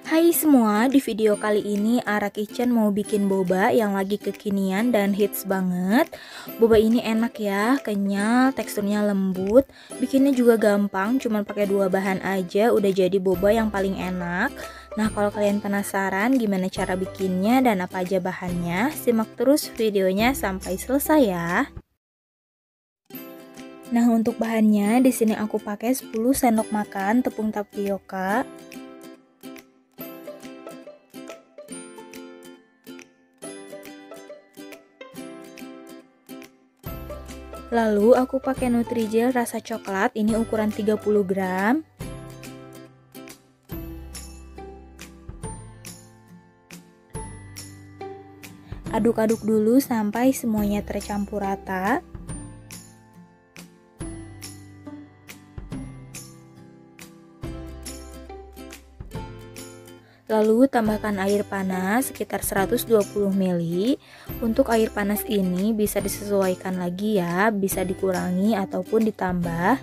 Hai semua, di video kali ini Ara Kitchen mau bikin boba yang lagi kekinian dan hits banget. Boba ini enak ya, kenyal, teksturnya lembut, bikinnya juga gampang, cuman pakai 2 bahan aja udah jadi boba yang paling enak. Nah, kalau kalian penasaran gimana cara bikinnya dan apa aja bahannya, simak terus videonya sampai selesai ya. Nah, untuk bahannya di sini aku pakai 10 sendok makan tepung tapioka. Lalu aku pakai Nutrijel rasa coklat, ini ukuran 30 gram. Aduk-aduk dulu sampai semuanya tercampur rata. Lalu tambahkan air panas sekitar 120 ml. Untuk air panas ini bisa disesuaikan lagi ya, bisa dikurangi ataupun ditambah.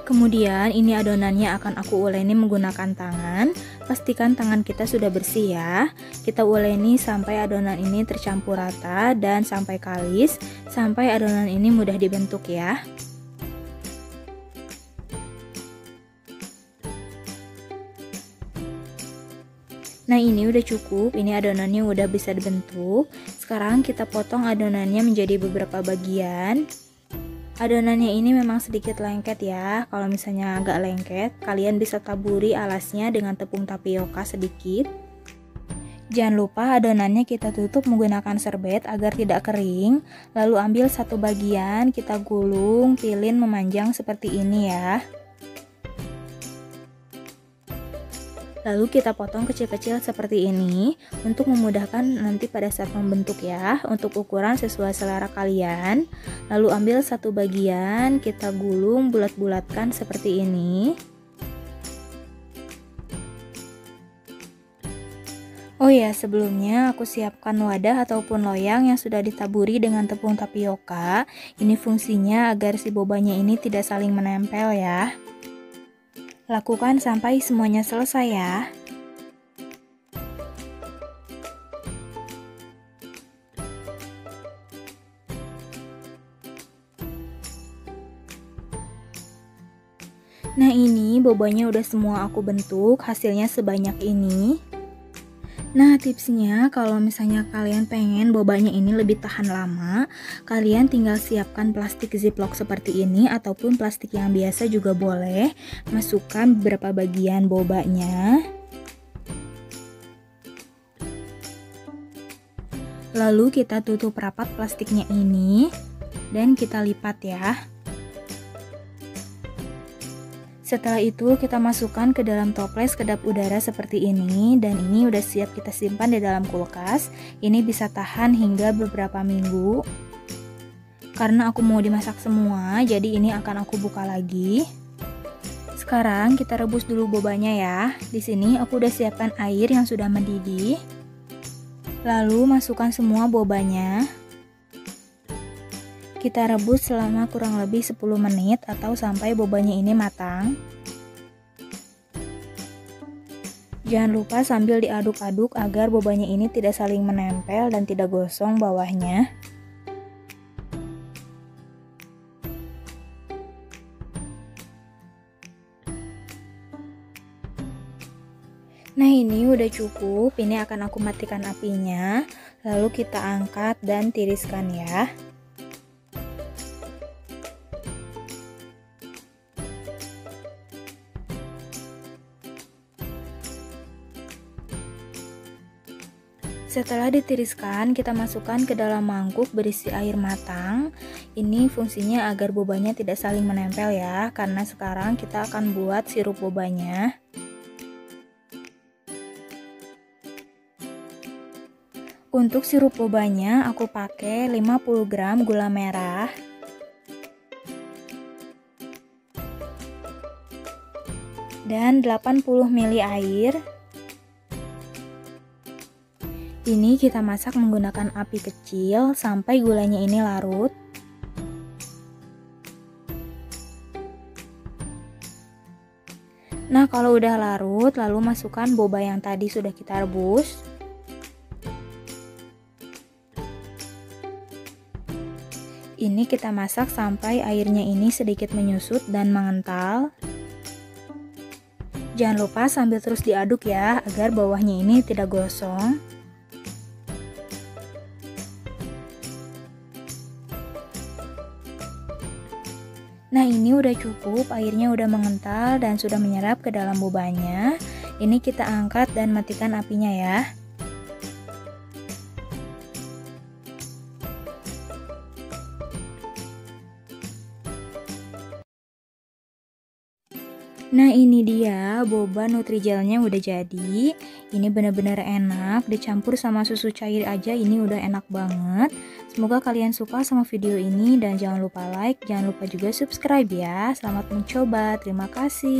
Kemudian ini adonannya akan aku uleni menggunakan tangan. Pastikan tangan kita sudah bersih ya. Kita uleni sampai adonan ini tercampur rata dan sampai kalis, sampai adonan ini mudah dibentuk ya. Nah, ini udah cukup, ini adonannya udah bisa dibentuk. Sekarang kita potong adonannya menjadi beberapa bagian. Adonannya ini memang sedikit lengket ya. Kalau misalnya agak lengket, kalian bisa taburi alasnya dengan tepung tapioka sedikit. Jangan lupa adonannya kita tutup menggunakan serbet agar tidak kering. Lalu ambil satu bagian, kita gulung, pilin memanjang seperti ini ya. Lalu kita potong kecil-kecil seperti ini untuk memudahkan nanti pada saat membentuk ya. Untuk ukuran sesuai selera kalian. Lalu ambil satu bagian, kita gulung bulat-bulatkan seperti ini. Oh ya, sebelumnya aku siapkan wadah ataupun loyang yang sudah ditaburi dengan tepung tapioka. Ini fungsinya agar si bobanya ini tidak saling menempel ya. Lakukan sampai semuanya selesai ya. Nah, ini bobanya udah semua aku bentuk, hasilnya sebanyak ini. Nah, tipsnya kalau misalnya kalian pengen bobanya ini lebih tahan lama, kalian tinggal siapkan plastik ziplock seperti ini ataupun plastik yang biasa juga boleh. Masukkan beberapa bagian bobanya. Lalu kita tutup rapat plastiknya ini dan kita lipat ya. Setelah itu kita masukkan ke dalam toples kedap udara seperti ini dan ini udah siap kita simpan di dalam kulkas. Ini bisa tahan hingga beberapa minggu. Karena aku mau dimasak semua, jadi ini akan aku buka lagi. Sekarang kita rebus dulu bobanya ya. Di sini aku udah siapkan air yang sudah mendidih. Lalu masukkan semua bobanya. Kita rebus selama kurang lebih 10 menit atau sampai bobanya ini matang. Jangan lupa sambil diaduk-aduk agar bobanya ini tidak saling menempel dan tidak gosong bawahnya. Nah, ini udah cukup. Ini akan aku matikan apinya. Lalu kita angkat dan tiriskan ya. Setelah ditiriskan, kita masukkan ke dalam mangkuk berisi air matang. Ini fungsinya agar bobanya tidak saling menempel ya, karena sekarang kita akan buat sirup bobanya. Untuk sirup bobanya, aku pakai 50 gram gula merah. Dan 80 ml air. Ini kita masak menggunakan api kecil sampai gulanya ini larut. Nah, kalau udah larut, lalu masukkan boba yang tadi sudah kita rebus. Ini kita masak sampai airnya ini sedikit menyusut dan mengental. Jangan lupa sambil terus diaduk ya, agar bawahnya ini tidak gosong. Nah, ini udah cukup, airnya udah mengental dan sudah menyerap ke dalam bobanya. Ini kita angkat dan matikan apinya ya. Nah, ini dia boba Nutrigelnya udah jadi. Ini bener-bener enak, dicampur sama susu cair aja ini udah enak banget. Semoga kalian suka sama video ini dan jangan lupa like, jangan lupa juga subscribe ya. Selamat mencoba, terima kasih.